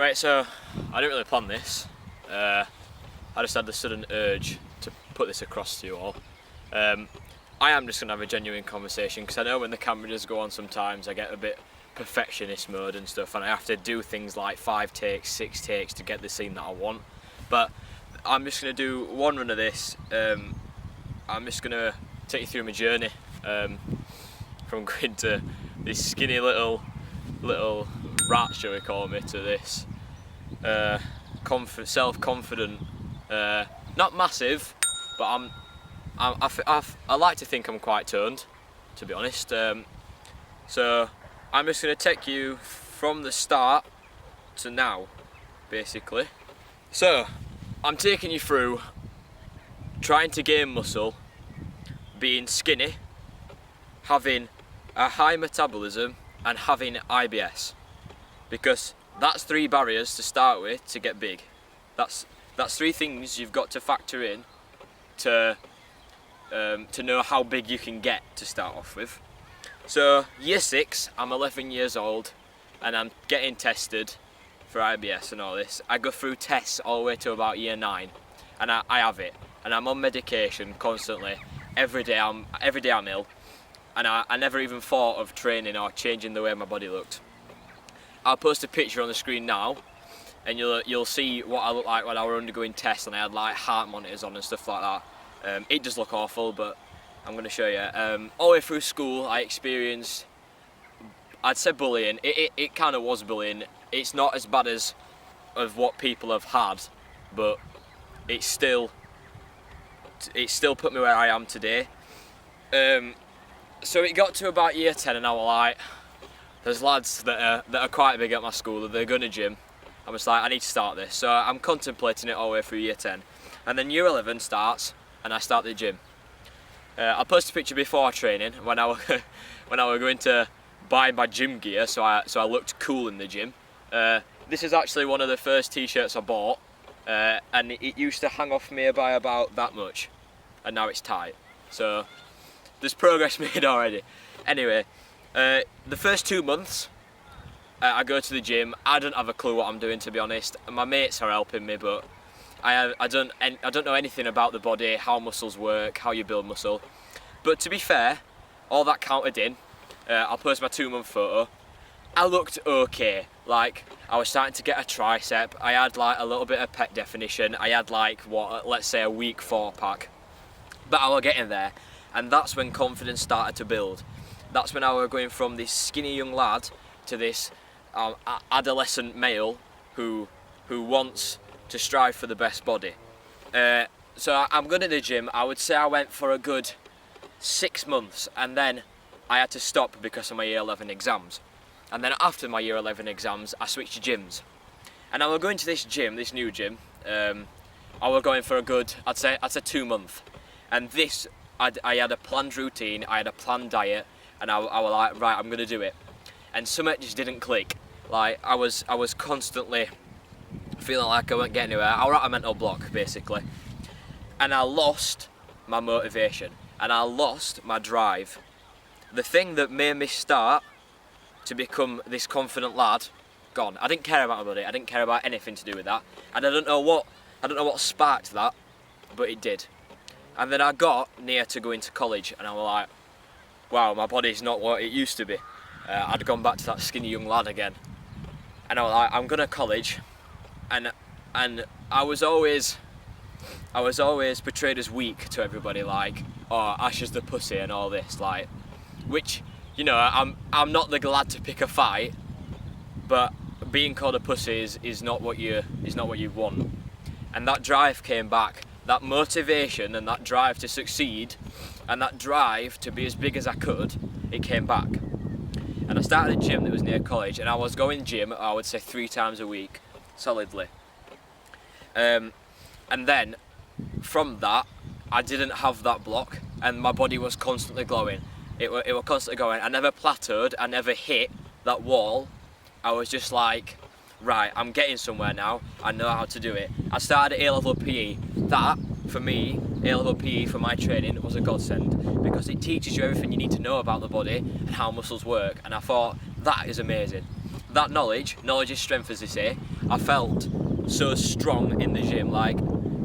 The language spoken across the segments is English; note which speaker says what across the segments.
Speaker 1: Right, so I didn't really plan this. I just had the sudden urge to put this across to you all. I am just going to have a genuine conversation because I know when the camera does go on sometimes I get a bit perfectionist mode and stuff, and I have to do things like 5 takes, 6 takes to get the scene that I want. But I'm just going to do one run of this. I'm just going to take you through my journey from going to this skinny little rat, shall we call me, to this self-confident, not massive, but I like to think I'm quite toned, to be honest. So I'm just going to take you from the start to now, basically. So I'm taking you through trying to gain muscle, being skinny, having a high metabolism, and having IBS, because that's 3 barriers to start with to get big. That's 3 things you've got to factor in to know how big you can get to start off with. So year 6, I'm 11 years old, and I'm getting tested for IBS and all this. I go through tests all the way to about year 9, and I have it, and I'm on medication constantly. Every day I'm ill. And I never even thought of training or changing the way my body looked. I'll post a picture on the screen now, and you'll see what I look like when I were undergoing tests and I had like heart monitors on and stuff like that. It does look awful, but I'm going to show you. All the way through school I experienced, I'd say bullying. It kind of was bullying. It's not as bad as of what people have had, but it still put me where I am today. So it got to about year 10 and I was like, there's lads that are quite big at my school, they're going to gym. I was like, I need to start this. So I'm contemplating it all the way through year 10. And then year 11 starts and I start the gym. I'll post a picture before training when I was going to buy my gym gear so I looked cool in the gym. This is actually one of the first t-shirts I bought, and it used to hang off me by about that much, and now it's tight. So there's progress made already. Anyway, the first 2 months I go to the gym. I don't have a clue what I'm doing, to be honest. My mates are helping me, but I don't know anything about the body, how muscles work, how you build muscle. But to be fair, all that counted in. I'll post my 2-month photo. I looked okay. Like, I was starting to get a tricep. I had like a little bit of pec definition. I had like let's say a week 4-pack. But I was getting there. And that's when confidence started to build. That's when I was going from this skinny young lad to this adolescent male who wants to strive for the best body. So I'm going to the gym. I would say I went for a good 6 months, and then I had to stop because of my year 11 exams. And then after my year 11 exams, I switched to gyms. And I was going to this gym, this new gym. I was going for a good, I'd say 2 months. And this, I had a planned routine, I had a planned diet, and I was like, right, I'm gonna do it. And something just didn't click. Like, I was constantly feeling like I wasn't getting anywhere. I was at a mental block, basically. And I lost my motivation, and I lost my drive. The thing that made me start to become this confident lad, gone. I didn't care about my body, I didn't care about anything to do with that. And I don't know what sparked that, but it did. And then I got near to going to college, and I was like, wow, my body's not what it used to be. I'd gone back to that skinny young lad again. And I was like, I'm going to college, and I was always portrayed as weak to everybody, like, oh, Ash is the pussy and all this, like, which, you know, I'm not the lad to pick a fight, but being called a pussy is not what you want. And that drive came back. That motivation and that drive to succeed and that drive to be as big as I could, it came back. And I started a gym that was near college, and I was going gym, I would say 3 times a week, solidly. And then from that, I didn't have that block, and my body was constantly glowing. It was constantly going. I never plateaued, I never hit that wall. I was just like, right, I'm getting somewhere now, I know how to do it. I started at A-level PE. That, for me, A-level PE for my training was a godsend, because it teaches you everything you need to know about the body and how muscles work, and I thought, that is amazing. that knowledge is strength, as they say. I felt so strong in the gym, like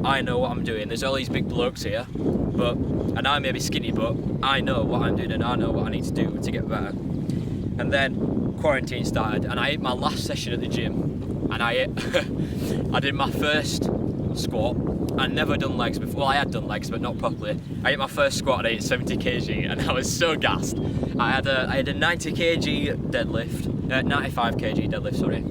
Speaker 1: I know what I'm doing. There's all these big blokes here, and I may be skinny, but I know what I'm doing and I know what I need to do to get better. And then quarantine started, and I hit my last session at the gym, and I did my first squat. I'd never done legs before. Well, I had done legs, but not properly. I hit my first squat and I hit 70 kg, and I was so gassed. I had a 90 kg deadlift, 95 kg deadlift, sorry.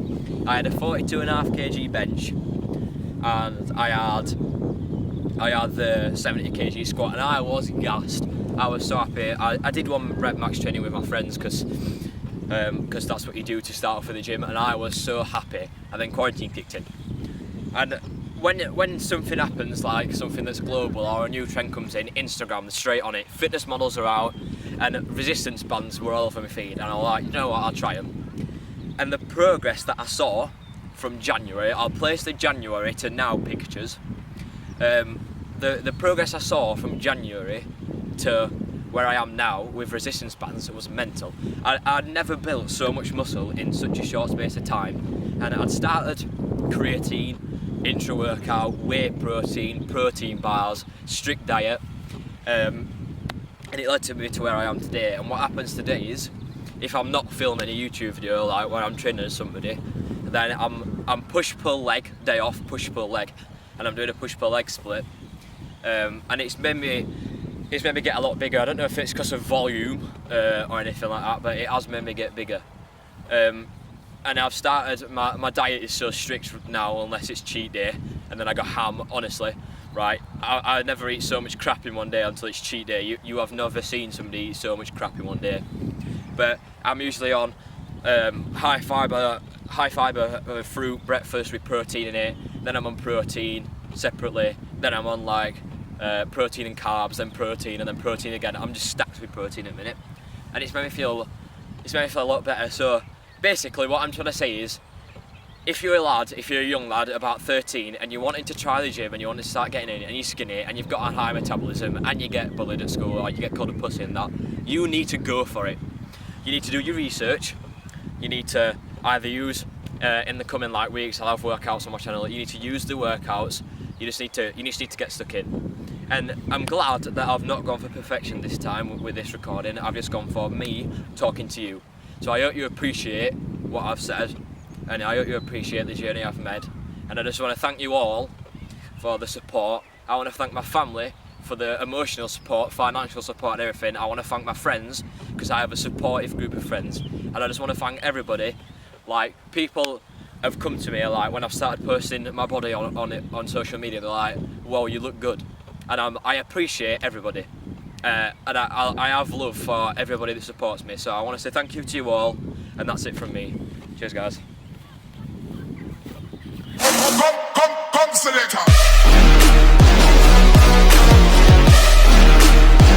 Speaker 1: I had a 42.5 kg bench, and I had the 70 kg squat, and I was gassed. I was so happy. I did one rep max training with my friends because that's what you do to start off with the gym, and I was so happy. And then quarantine kicked in, and when something happens, like something that's global or a new trend comes in, Instagram, they're straight on it. Fitness models are out, and resistance bands were all over my feed, and I was like, you know what, I'll try them. And the progress that I saw from January, I'll place the January to now pictures. The progress I saw from January to where I am now with resistance bands was mental. I'd never built so much muscle in such a short space of time, and I'd started creatine, intra-workout, whey protein bars, strict diet, and it led to me to where I am today. And what happens today is, if I'm not filming a YouTube video like where I'm training somebody, then I'm push-pull leg, day off, push-pull leg, and I'm doing a push-pull leg split, and it's made me get a lot bigger. I don't know if it's because of volume or anything like that, but it has made me get bigger. And I've started, my diet is so strict now unless it's cheat day, and then I go ham, honestly, right? I never eat so much crap in one day until it's cheat day. You have never seen somebody eat so much crap in one day. But I'm usually on high fibre fruit breakfast with protein in it, then I'm on protein separately, then I'm on like protein and carbs, then protein, and then protein again. I'm just stacked with protein at the minute, and it's made me feel a lot better. So basically what I'm trying to say is, if you're a young lad about 13 and you're wanting to try the gym and you want to start getting in and you're skinny and you've got a high metabolism and you get bullied at school or you get called a pussy and that, you need to go for it. You need to do your research. You need to either use, in the coming like weeks, I'll have workouts on my channel, you need to use the workouts. You just need to get stuck in. And I'm glad that I've not gone for perfection this time with this recording. I've just gone for me talking to you. So I hope you appreciate what I've said, and I hope you appreciate the journey I've made. And I just want to thank you all for the support. I want to thank my family for the emotional support, financial support and everything. I want to thank my friends, because I have a supportive group of friends. And I just want to thank everybody. Like, people have come to me, like, when I've started posting my body on social media, they're like, whoa, you look good. And I appreciate everybody. And I have love for everybody that supports me, so I want to say thank you to you all, and that's it from me. Cheers, guys.
Speaker 2: Come, selector.